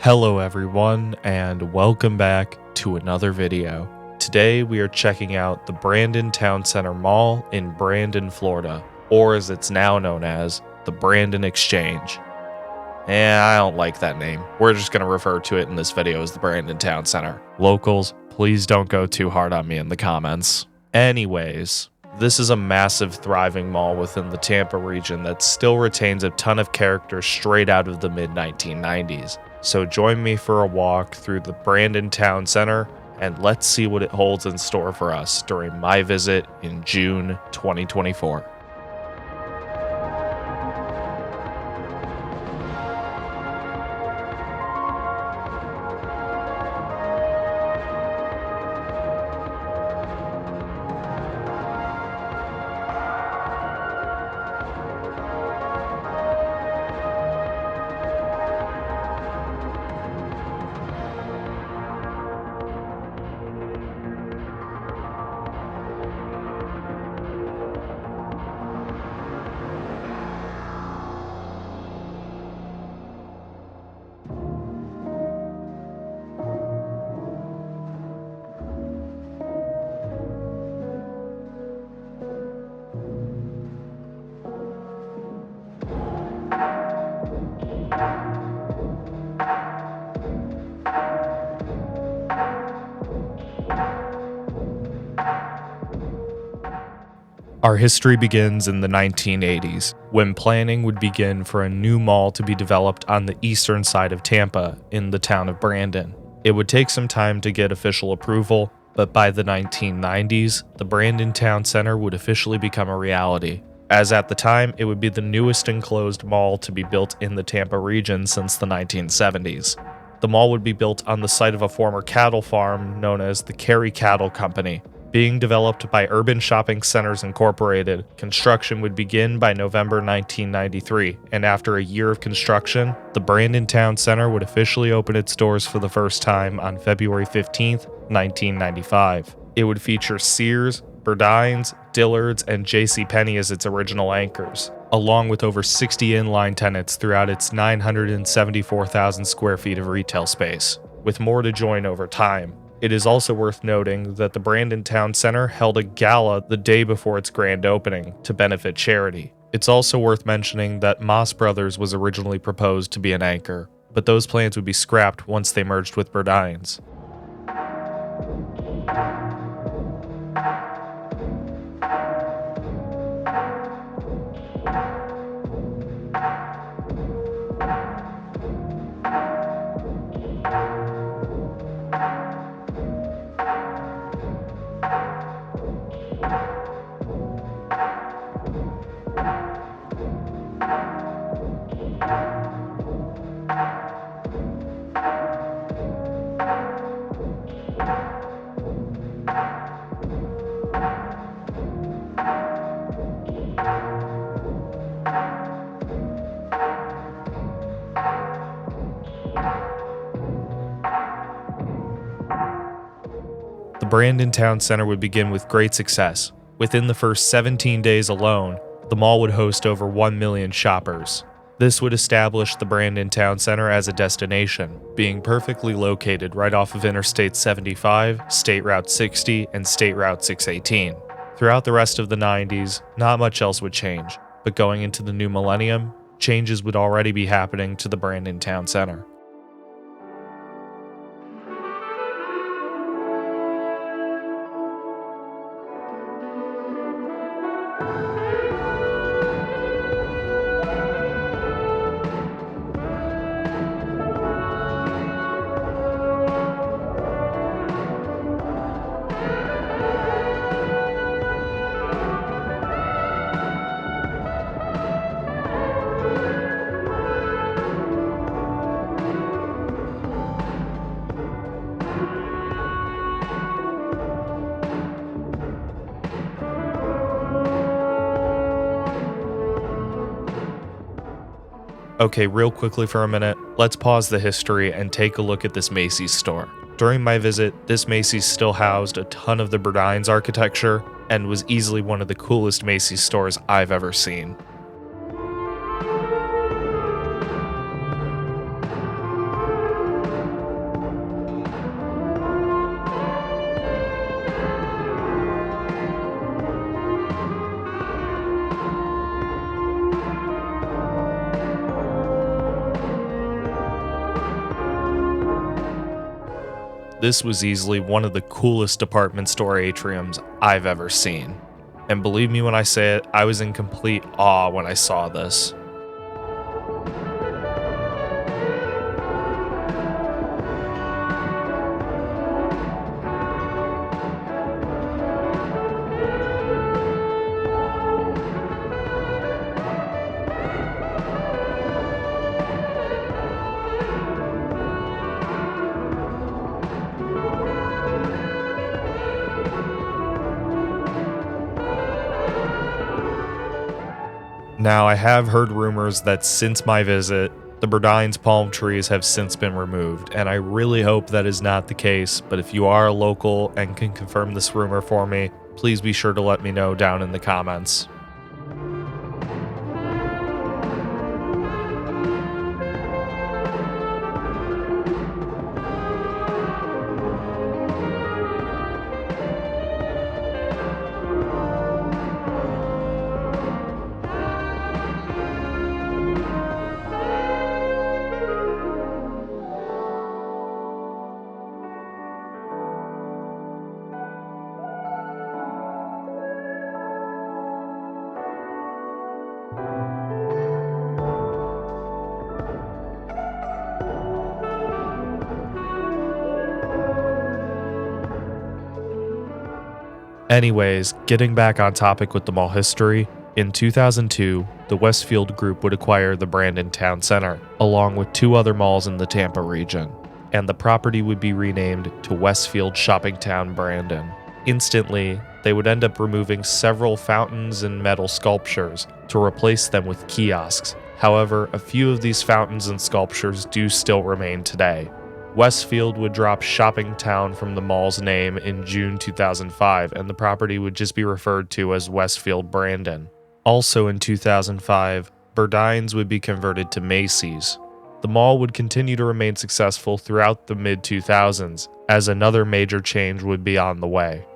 Hello everyone, and welcome back to another video. Today we are checking out the Brandon Town Center Mall in Brandon, Florida, or as it's now known as, the Brandon Exchange. I don't like that name. We're just going to refer to it in this video as the Brandon Town Center. Locals, please don't go too hard on me in the comments. Anyways, this is a massive thriving mall within the Tampa region that still retains a ton of characters straight out of the mid-1990s. So join me for a walk through the Brandon Town Center and let's see what it holds in store for us during my visit in June 2024. Our history begins in the 1980s, when planning would begin for a new mall to be developed on the eastern side of Tampa in the town of Brandon. It would take some time to get official approval, but by the 1990s, the Brandon Town Center would officially become a reality, as at the time it would be the newest enclosed mall to be built in the Tampa region since the 1970s. The mall would be built on the site of a former cattle farm known as the Cary Cattle Company. Being developed by Urban Shopping Centers Incorporated, construction would begin by November 1993, and after a year of construction, the Brandon Town Center would officially open its doors for the first time on February 15, 1995. It would feature Sears, Burdines, Dillard's, and JCPenney as its original anchors, along with over 60 inline tenants throughout its 974,000 square feet of retail space, with more to join over time. It is also worth noting that the Brandon Town Center held a gala the day before its grand opening to benefit charity. It's also worth mentioning that Moss Brothers was originally proposed to be an anchor, but those plans would be scrapped once they merged with Burdines. The Brandon Town Center would begin with great success. Within the first 17 days alone, the mall would host over 1 million shoppers. This would establish the Brandon Town Center as a destination, being perfectly located right off of Interstate 75, State Route 60, and State Route 618. Throughout the rest of the 90s, not much else would change, but going into the new millennium, changes would already be happening to the Brandon Town Center. Okay, real quickly for a minute, let's pause the history and take a look at this Macy's store. During my visit, this Macy's still housed a ton of the Burdines architecture and was easily one of the coolest Macy's stores I've ever seen. This was easily one of the coolest department store atriums I've ever seen. And believe me when I say it, I was in complete awe when I saw this. Now, I have heard rumors that since my visit, the Brandon's palm trees have since been removed, and I really hope that is not the case, but if you are a local and can confirm this rumor for me, please be sure to let me know down in the comments. Anyways, getting back on topic with the mall history, in 2002, the Westfield Group would acquire the Brandon Town Center, along with 2 other malls in the Tampa region, and the property would be renamed to Westfield Shoppingtown Brandon. Instantly, they would end up removing several fountains and metal sculptures to replace them with kiosks. However, a few of these fountains and sculptures do still remain today. Westfield would drop Shoppingtown from the mall's name in June 2005, and the property would just be referred to as Westfield Brandon. Also in 2005, Brandon's would be converted to Macy's. The mall would continue to remain successful throughout the mid-2000s, as another major change would be on the way.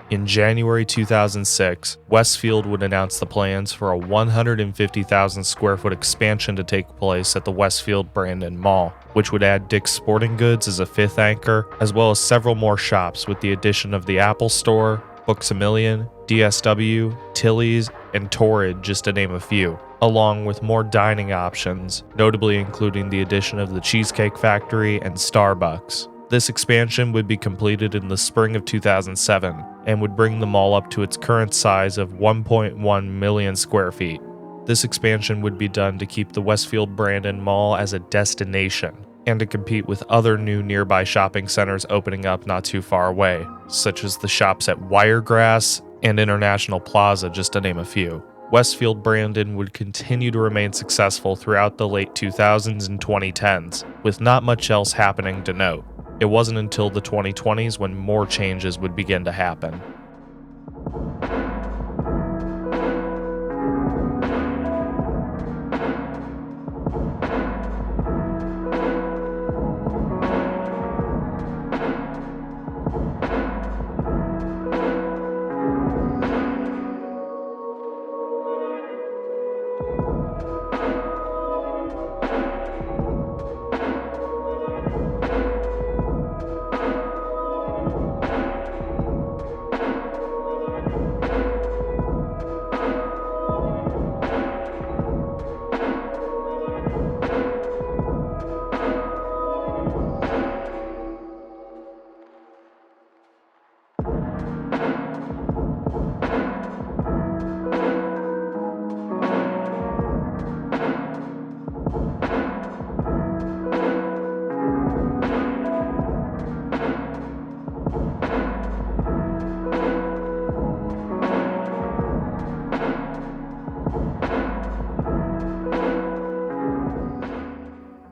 In January 2006, Westfield would announce the plans for a 150,000 square foot expansion to take place at the Westfield Brandon Mall, which would add Dick's Sporting Goods as a 5th anchor, as well as several more shops with the addition of the Apple Store, Books A Million, DSW, Tilly's, and Torrid, just to name a few, along with more dining options, notably including the addition of the Cheesecake Factory and Starbucks. This expansion would be completed in the spring of 2007 and would bring the mall up to its current size of 1.1 million square feet. This expansion would be done to keep the Westfield Brandon Mall as a destination and to compete with other new nearby shopping centers opening up not too far away, such as the shops at Wiregrass and International Plaza, just to name a few. Westfield Brandon would continue to remain successful throughout the late 2000s and 2010s, with not much else happening to note. It wasn't until the 2020s when more changes would begin to happen.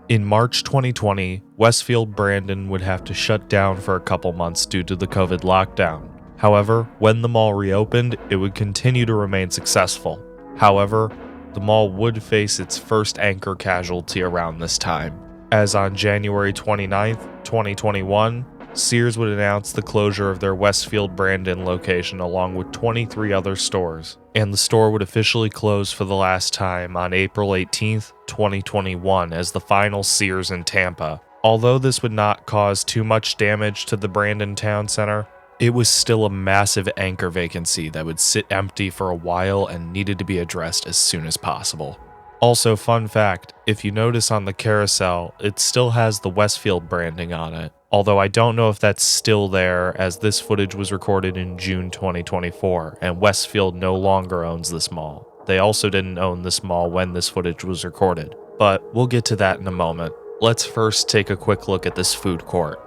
In March 2020, Westfield Brandon would have to shut down for a couple months due to the COVID lockdown. However, when the mall reopened, it would continue to remain successful. However, the mall would face its first anchor casualty around this time, as on January 29th, 2021, Sears would announce the closure of their Westfield Brandon location along with 23 other stores, and the store would officially close for the last time on April 18th, 2021 as the final Sears in Tampa. Although this would not cause too much damage to the Brandon Town Center, it was still a massive anchor vacancy that would sit empty for a while and needed to be addressed as soon as possible. Also, fun fact, if you notice on the carousel, it still has the Westfield branding on it. Although I don't know if that's still there, as this footage was recorded in June 2024, and Westfield no longer owns this mall. They also didn't own this mall when this footage was recorded, but we'll get to that in a moment. Let's first take a quick look at this food court.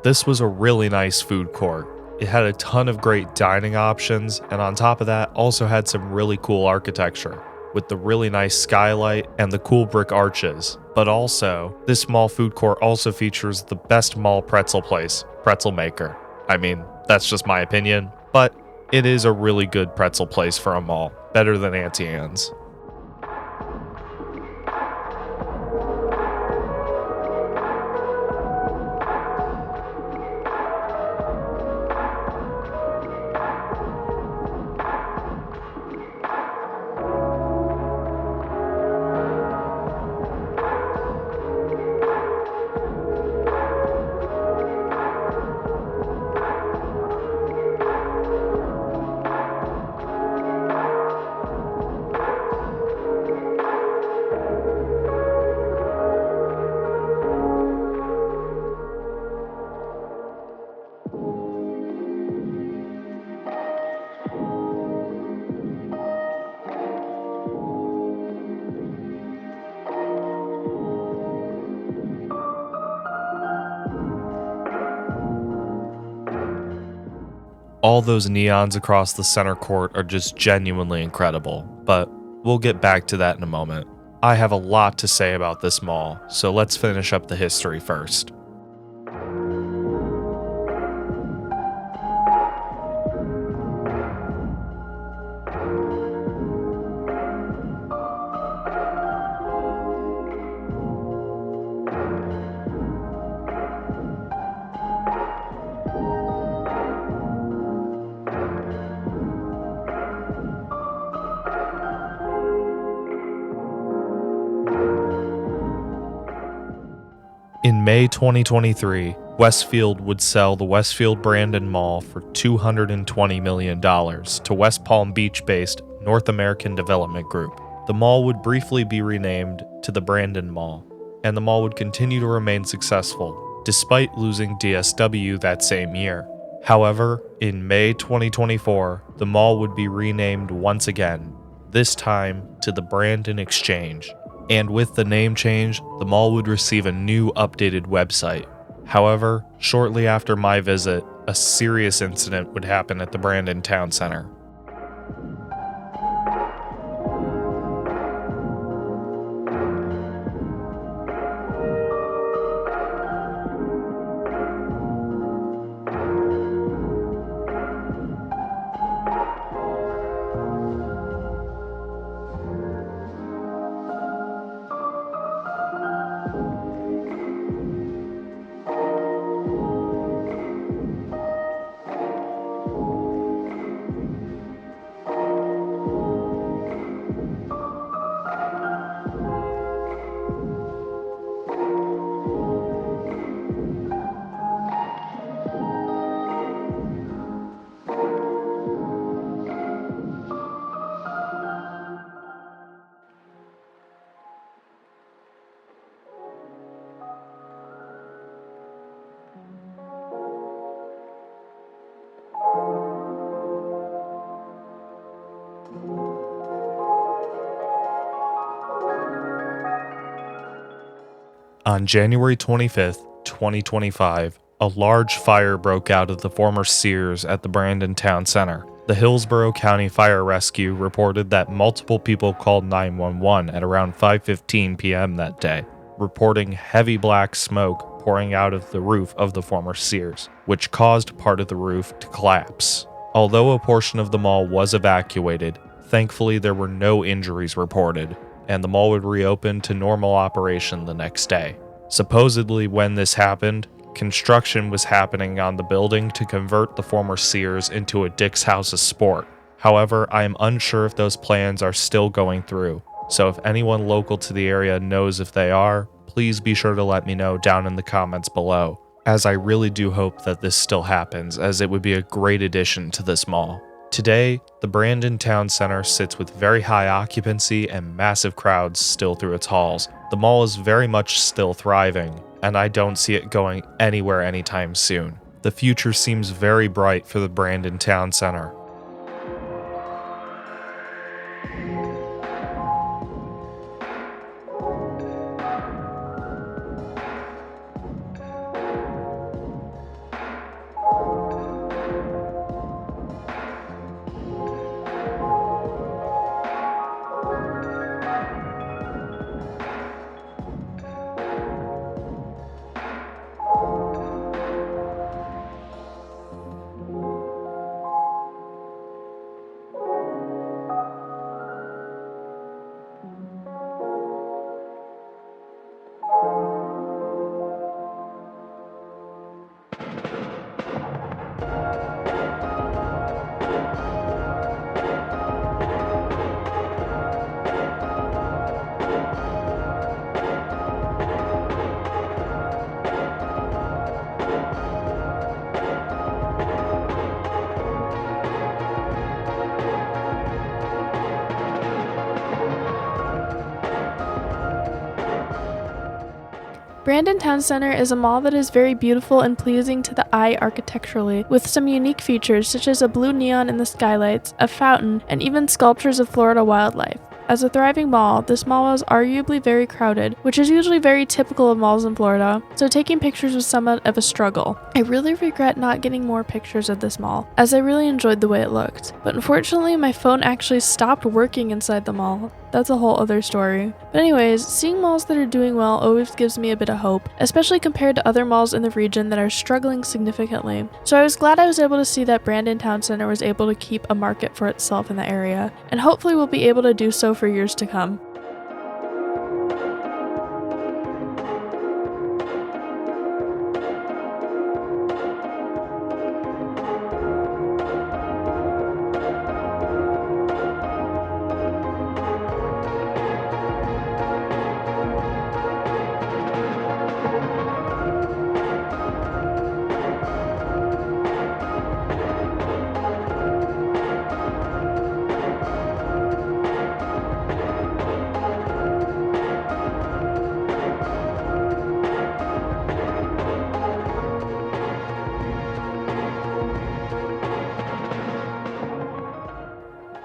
This was a really nice food court. It had a ton of great dining options, and on top of that, also had some really cool architecture, with the really nice skylight and the cool brick arches. But also, this mall food court also features the best mall pretzel place, Pretzel Maker. I mean, that's just my opinion, but it is a really good pretzel place for a mall, better than Auntie Anne's. All those neons across the center court are just genuinely incredible, but we'll get back to that in a moment. I have a lot to say about this mall, so let's finish up the history first. In May 2023, Westfield would sell the Westfield Brandon Mall for $220 million to West Palm Beach-based North American Development Group. The mall would briefly be renamed to the Brandon Mall, and the mall would continue to remain successful. despite losing DSW that same year. However, in May 2024, the mall would be renamed once again, this time to the Brandon Exchange. And with the name change, the mall would receive a new updated website. However, shortly after my visit, a serious incident would happen at the Brandon Town Center. On January 25th, 2025, a large fire broke out at the former Sears at the Brandon Town Center. The Hillsborough County Fire Rescue reported that multiple people called 911 at around 5:15 p.m. that day, reporting heavy black smoke pouring out of the roof of the former Sears, which caused part of the roof to collapse. Although a portion of the mall was evacuated, thankfully there were no injuries reported, and the mall would reopen to normal operation the next day. Supposedly, when this happened, construction was happening on the building to convert the former Sears into a Dick's House of Sport. However, I am unsure if those plans are still going through, so if anyone local to the area knows if they are, please be sure to let me know down in the comments below, as I really do hope that this still happens, as it would be a great addition to this mall. Today, the Brandon Town Center sits with very high occupancy and massive crowds still through its halls. The mall is very much still thriving, and I don't see it going anywhere anytime soon. The future seems very bright for the Brandon Town Center. Brandon Town Center is a mall that is very beautiful and pleasing to the eye architecturally, with some unique features such as a blue neon in the skylights, a fountain, and even sculptures of Florida wildlife. As a thriving mall, this mall is arguably very crowded, which is usually very typical of malls in Florida, so taking pictures was somewhat of a struggle. I really regret not getting more pictures of this mall, as I really enjoyed the way it looked. But unfortunately, my phone actually stopped working inside the mall. That's a whole other story. But anyways, seeing malls that are doing well always gives me a bit of hope, especially compared to other malls in the region that are struggling significantly. So I was glad I was able to see that Brandon Town Center was able to keep a market for itself in the area, and hopefully will be able to do so for years to come.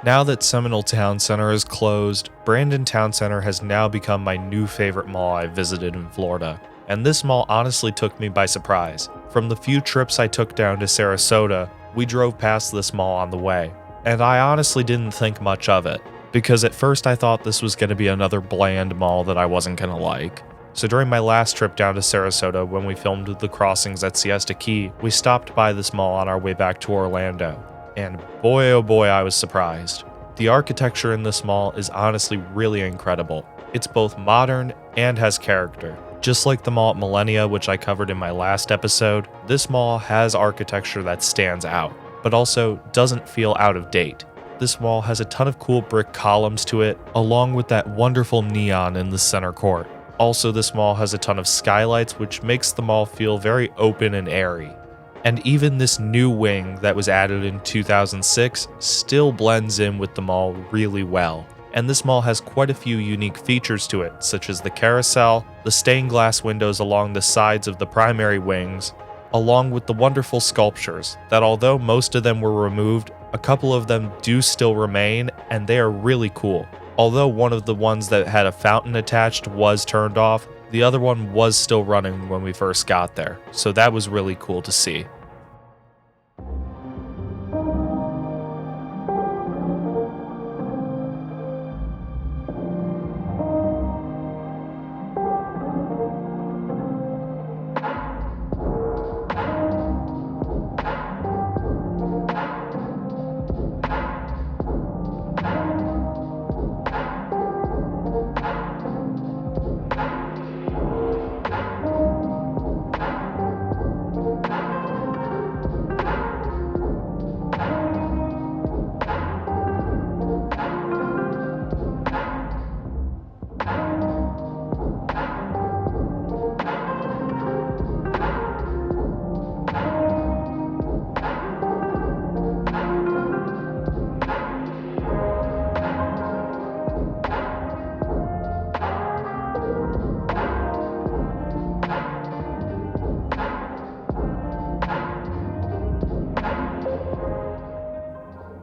Now that Seminole Town Center is closed, Brandon Town Center has now become my new favorite mall I've visited in Florida. And this mall honestly took me by surprise. From the few trips I took down to Sarasota, we drove past this mall on the way. And I honestly didn't think much of it, because at first I thought this was going to be another bland mall that I wasn't going to like. So during my last trip down to Sarasota, when we filmed the crossings at Siesta Key, we stopped by this mall on our way back to Orlando. And boy oh boy, I was surprised. The architecture in this mall is honestly really incredible. It's both modern and has character. Just like the mall at Millennia, which I covered in my last episode, this mall has architecture that stands out, but also doesn't feel out of date. This mall has a ton of cool brick columns to it, along with that wonderful neon in the center court. Also, this mall has a ton of skylights, which makes the mall feel very open and airy. And even this new wing that was added in 2006 still blends in with the mall really well. And this mall has quite a few unique features to it, such as the carousel, the stained glass windows along the sides of the primary wings, along with the wonderful sculptures that, although most of them were removed, a couple of them do still remain, and they are really cool. Although one of the ones that had a fountain attached was turned off, the other one was still running when we first got there, so that was really cool to see.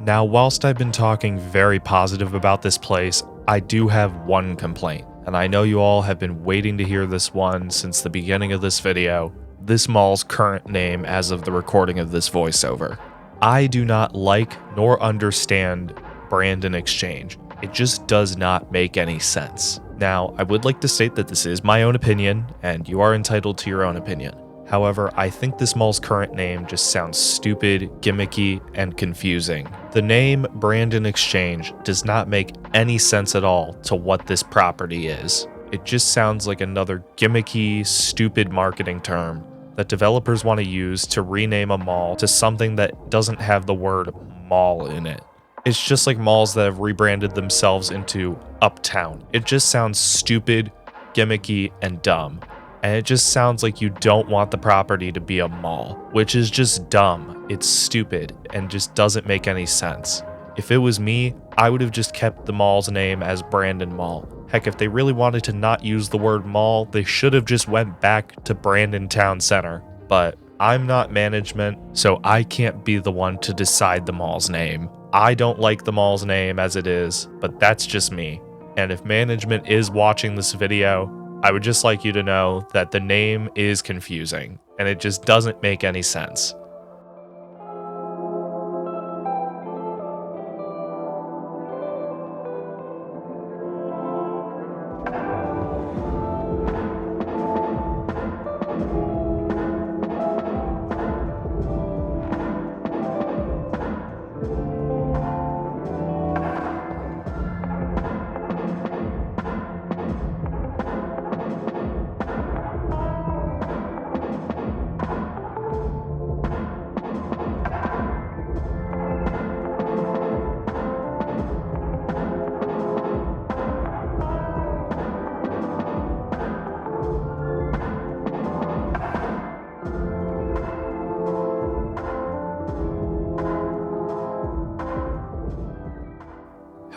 Now, whilst I've been talking very positive about this place, I do have one complaint, and I know you all have been waiting to hear this one since the beginning of this video. This mall's current name as of the recording of this voiceover. I do not like nor understand Brandon Exchange. It just does not make any sense. Now, I would like to state that this is my own opinion, and you are entitled to your own opinion. However, I think this mall's current name just sounds stupid, gimmicky, and confusing. The name Brandon Exchange does not make any sense at all to what this property is. It just sounds like another gimmicky, stupid marketing term that developers want to use to rename a mall to something that doesn't have the word mall in it. It's just like malls that have rebranded themselves into Uptown. It just sounds stupid, gimmicky, and dumb. And it just sounds like you don't want the property to be a mall, which is just dumb. It's stupid and just doesn't make any sense. If it was me, I would have just kept the mall's name as Brandon Mall. Heck, if they really wanted to not use the word mall, they should have just went back to Brandon Town Center. But I'm not management, so I can't be the one to decide the mall's name. I don't like the mall's name as it is, but that's just me. And if management is watching this video, I would just like you to know that the name is confusing, and it just doesn't make any sense.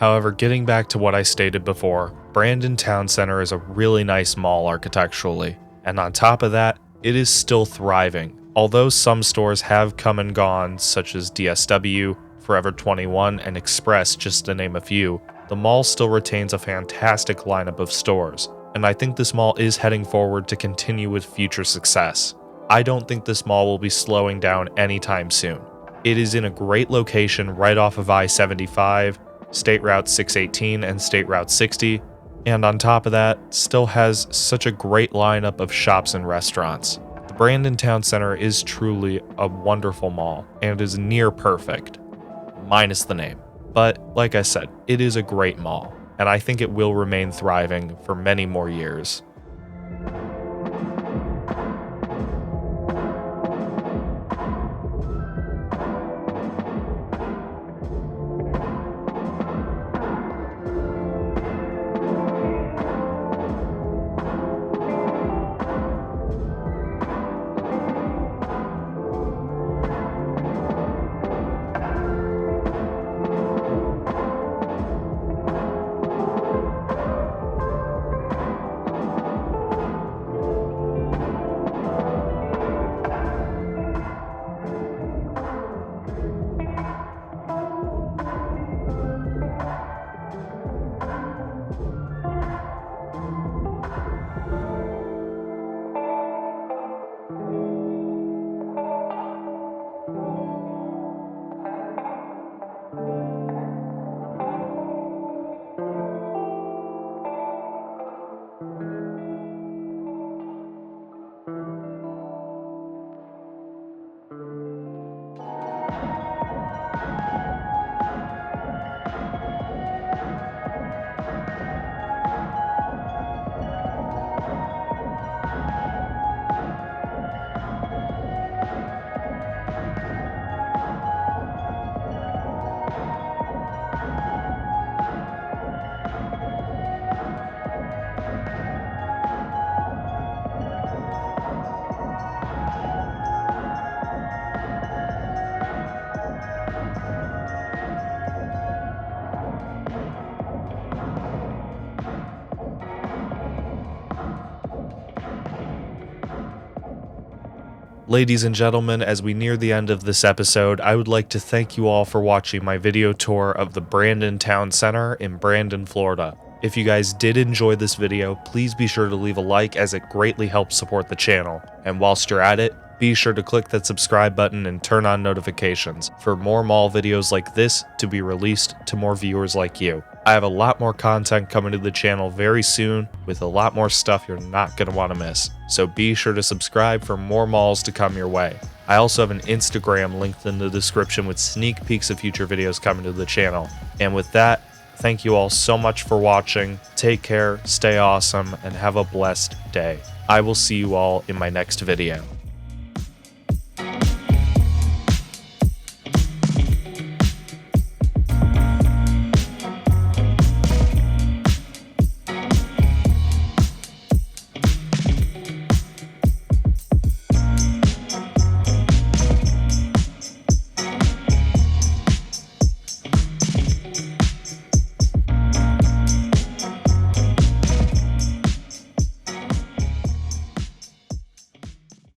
However, getting back to what I stated before, Brandon Town Center is a really nice mall architecturally, and on top of that, it is still thriving. Although some stores have come and gone, such as DSW, Forever 21, and Express, just to name a few, the mall still retains a fantastic lineup of stores, and I think this mall is heading forward to continue with future success. I don't think this mall will be slowing down anytime soon. It is in a great location right off of I-75, State Route 618 and State Route 60, and on top of that, still has such a great lineup of shops and restaurants. The Brandon Town Center is truly a wonderful mall and is near perfect, minus the name. But like I said, it is a great mall, and I think it will remain thriving for many more years. Ladies and gentlemen, as we near the end of this episode, I would like to thank you all for watching my video tour of the Brandon Town Center in Brandon, Florida. If you guys did enjoy this video, please be sure to leave a like as it greatly helps support the channel. And whilst you're at it, be sure to click that subscribe button and turn on notifications for more mall videos like this to be released to more viewers like you. I have a lot more content coming to the channel very soon with a lot more stuff you're not going to want to miss. So be sure to subscribe for more malls to come your way. I also have an Instagram linked in the description with sneak peeks of future videos coming to the channel. And with that, thank you all so much for watching. Take care, stay awesome, and have a blessed day. I will see you all in my next video.